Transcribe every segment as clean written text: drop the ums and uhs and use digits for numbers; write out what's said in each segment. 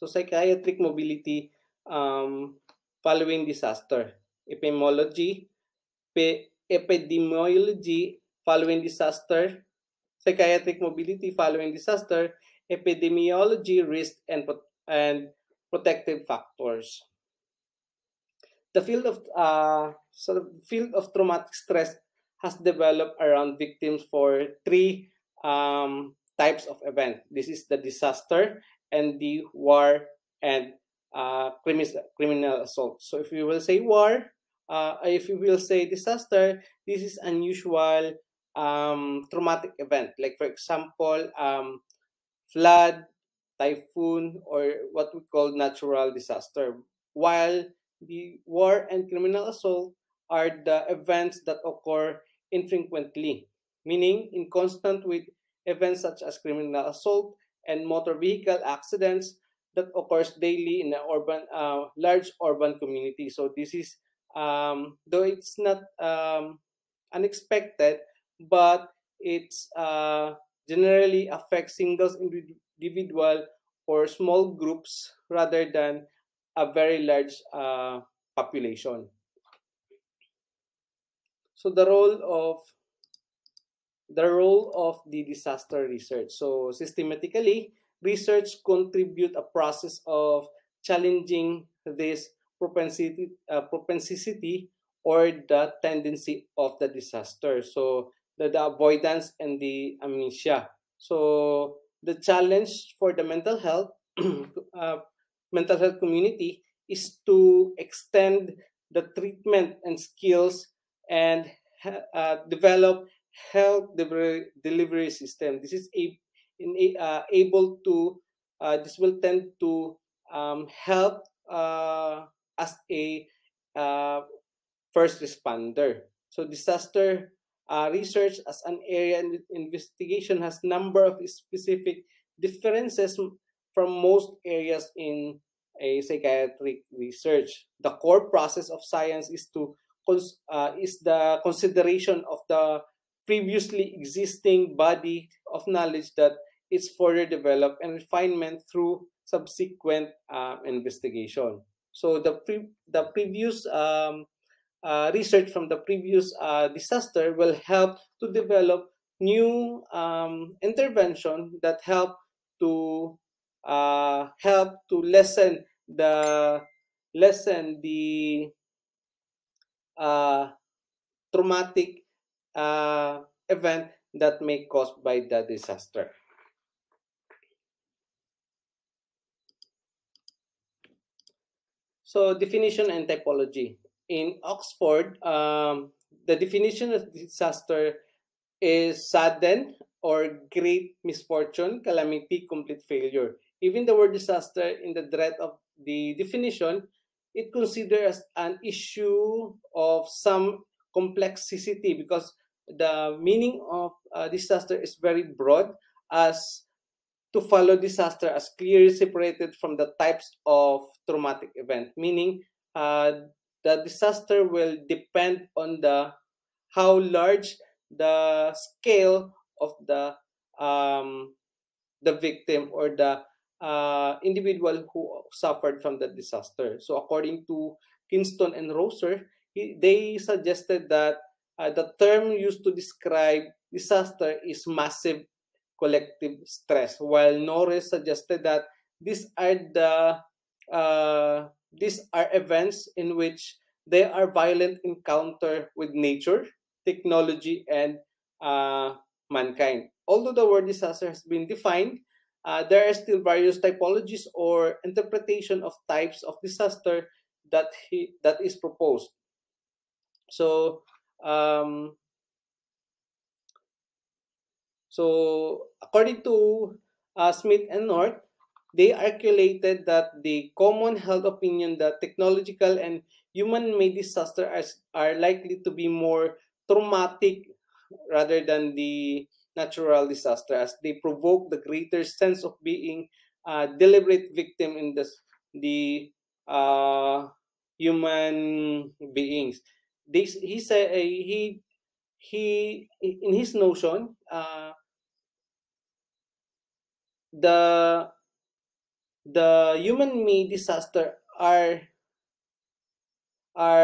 So psychiatric mobility following disaster, epidemiology following disaster, psychiatric mobility following disaster, epidemiology, risk and protective factors. The field of traumatic stress has developed around victims for three types of event. This is the disaster and the war and criminal assault. So if you will say war, if you will say disaster, this is unusual traumatic event. Like for example, flood, typhoon, or what we call natural disaster. While the war and criminal assault are the events that occur infrequently, meaning inconstant with events such as criminal assault and motor vehicle accidents that occurs daily in a large urban community. So this is, though it's not unexpected, but it's generally affects single individual or small groups rather than a very large population. So the role of the disaster research. So systematically, research contribute a process of challenging this propensity or the tendency of the disaster. So the avoidance and the amnesia. So the challenge for the uh, mental health community is to extend the treatment and skills and develop health delivery system. This is able to this will tend to help as a uh, first responder. So disaster research as an area in investigation has number of specific differences from most areas in a psychiatric research. The core process of science is the consideration of the previously existing body of knowledge that is further developed and refinement through subsequent investigation. So the previous research from the previous disaster will help to develop new intervention that help to lessen the uh, traumatic event that may caused by the disaster. So definition and typology. In Oxford, the definition of disaster is sudden or great misfortune, calamity, complete failure. Even the word disaster in the dread of the definition, it considers an issue of some complexity because the meaning of disaster is very broad as to follow disaster as clearly separated from the types of traumatic event, meaning the disaster will depend on how large the scale of the victim or the individual who suffered from the disaster. So according to Kingston and Roser, they suggested that the term used to describe disaster is massive collective stress, while Norris suggested that these are events in which there are violent encounter with nature, technology, and uh, mankind. Although the word disaster has been defined, there are still various typologies or interpretation of types of disaster that is proposed. So um, according to Smith and North, they articulated that the common held opinion that technological and human-made disasters are likely to be more traumatic rather than the natural disaster, as they provoke the greater sense of being a deliberate victim in the human beings. He said he in his notion, the the human-made disaster are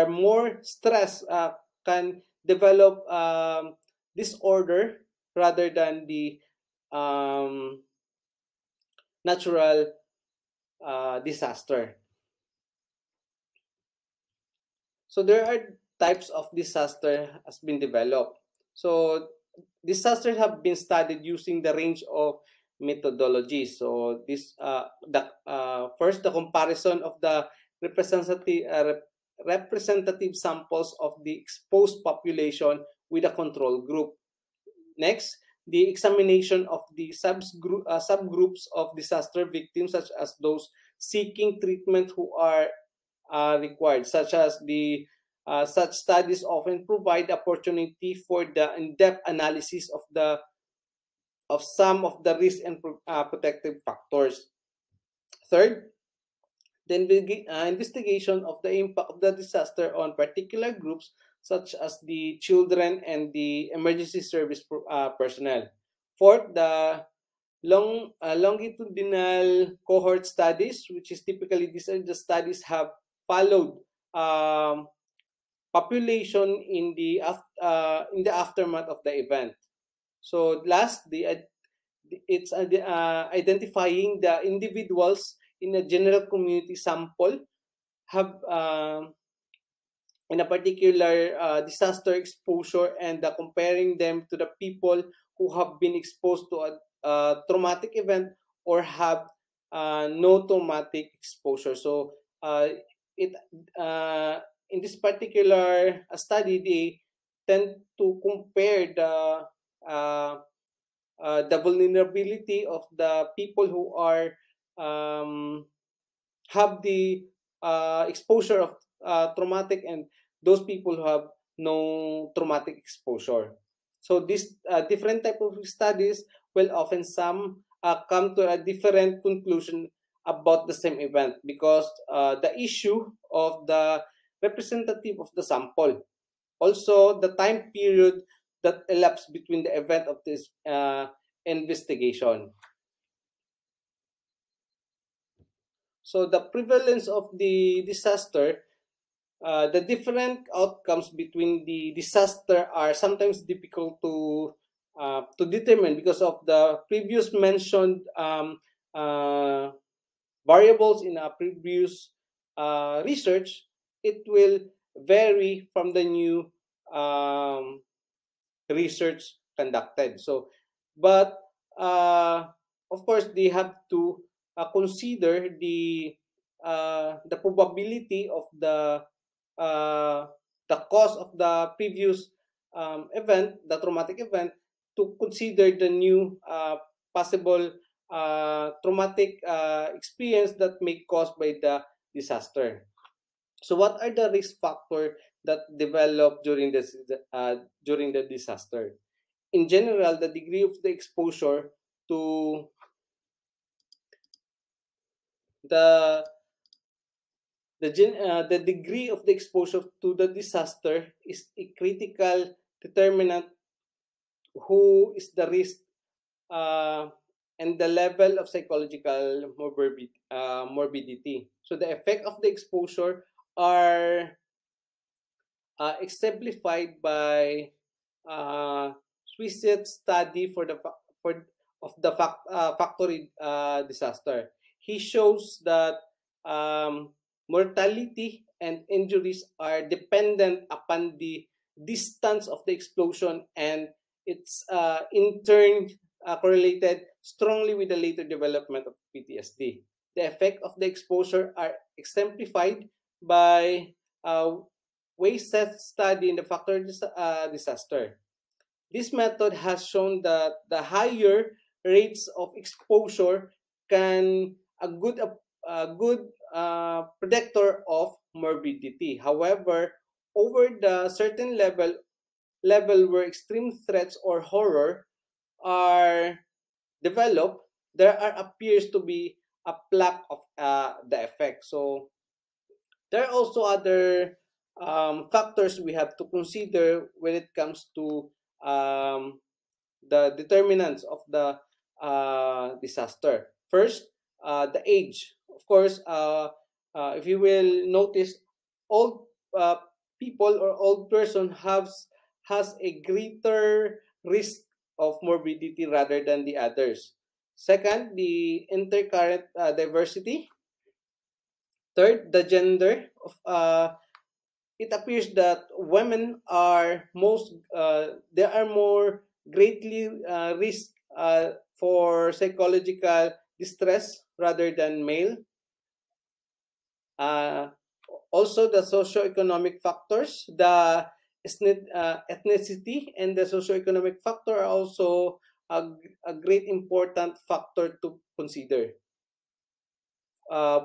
more stress, can develop disorder rather than the um, natural disaster. So there are types of disaster has been developed. So disasters have been studied using the range of methodologies. So this the first, the comparison of the representative samples of the exposed population with a control group. Next, the examination of the subgroups of disaster victims, such as those seeking treatment who are required, such as the such studies often provide opportunity for the in-depth analysis of some of the risk and protective factors. Third, the investigation of the impact of the disaster on particular groups, such as the children and the emergency service personnel. Fourth, the longitudinal cohort studies, which is typically these are the studies have followed population in the aftermath of the event. So last, it's identifying the individuals in a general community sample have in a particular disaster exposure, and comparing them to the people who have been exposed to a traumatic event or have no traumatic exposure. So it in this particular study, they tend to compare uh, the vulnerability of the people who are um, have the exposure of traumatic, and those people who have no traumatic exposure. So these different type of studies will often some come to a different conclusion about the same event, because the issue of the representative of the sample, also the time period that elapsed between the event of this investigation. So the prevalence of the disaster, the different outcomes between the disaster are sometimes difficult to determine because of the previous mentioned variables in a previous research. It will vary from the new um, research conducted. So, but of course, they have to consider the probability of uh, the cause of the previous event, the traumatic event, to consider the new possible traumatic experience that may caused by the disaster. So, what are the risk factors that develop during the disaster? In general, the degree of the exposure to the the degree of the exposure to the disaster is a critical determinant who is the risk uh, and the level of psychological morbidity. So the effect of the exposure are exemplified by Swisset study for of the factory disaster. He shows that mortality and injuries are dependent upon the distance of the explosion, and it's in turn correlated strongly with the later development of PTSD. The effect of the exposure are exemplified by Wayseth study in the factor disaster. This method has shown that the higher rates of exposure can a good predictor of morbidity. However, over the certain level where extreme threats or horror are developed, there are appears to be a plaque of the effect. So there are also other factors we have to consider when it comes to um, the determinants of the disaster. First, the age. of course, if you will notice, old people or old person has a greater risk of morbidity rather than the others. Second, the intercurrent diversity. Third, the gender. It appears that women are they are more greatly risk for psychological distress rather than male. Uh, Also, the socioeconomic factors, the ethnicity and the socioeconomic factor are also a great important factor to consider.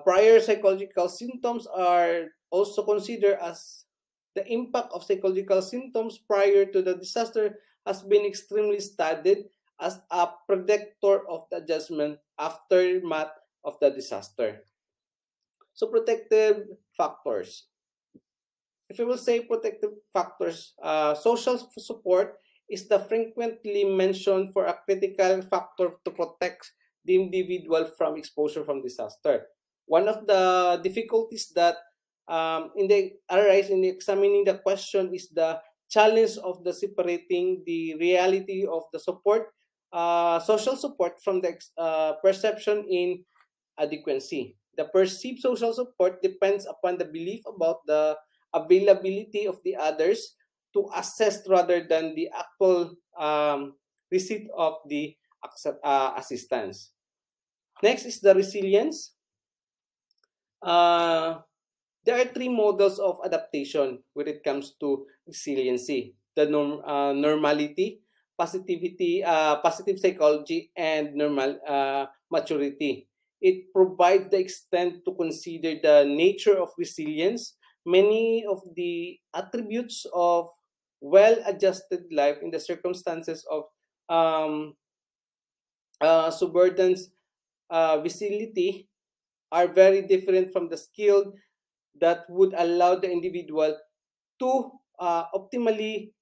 Prior psychological symptoms are also considered as the impact of psychological symptoms prior to the disaster has been extremely studied as a predictor of the adjustment aftermath of the disaster. So protective factors. If we will say protective factors, social support is the frequently mentioned for a critical factor to protect the individual from exposure from disaster. One of the difficulties that in the arise in examining the question is the challenge of the separating the reality of the support, social support from the perception in adequacy. The perceived social support depends upon the belief about the availability of the others to assess rather than the actual receipt of the assistance. Next is the resilience. Uh, there are three models of adaptation when it comes to resiliency: the normality, positivity, positive psychology, and normal maturity. It provides the extent to consider the nature of resilience. Many of the attributes of well-adjusted life in the circumstances of um, subordinates vicinity are very different from the skill that would allow the individual to optimally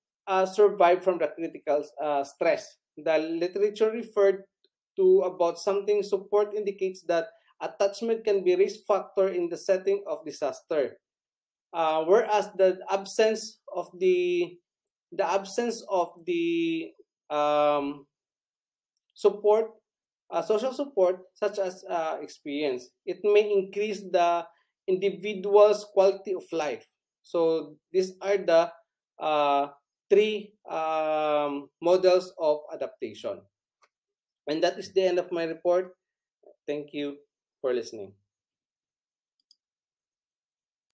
survive from the critical stress. The literature referred to about something support indicates that attachment can be risk factor in the setting of disaster, whereas the absence of the support, social support, such as experience, it may increase the individual's quality of life. So these are the uh, three models of adaptation. And that is the end of my report. Thank you for listening.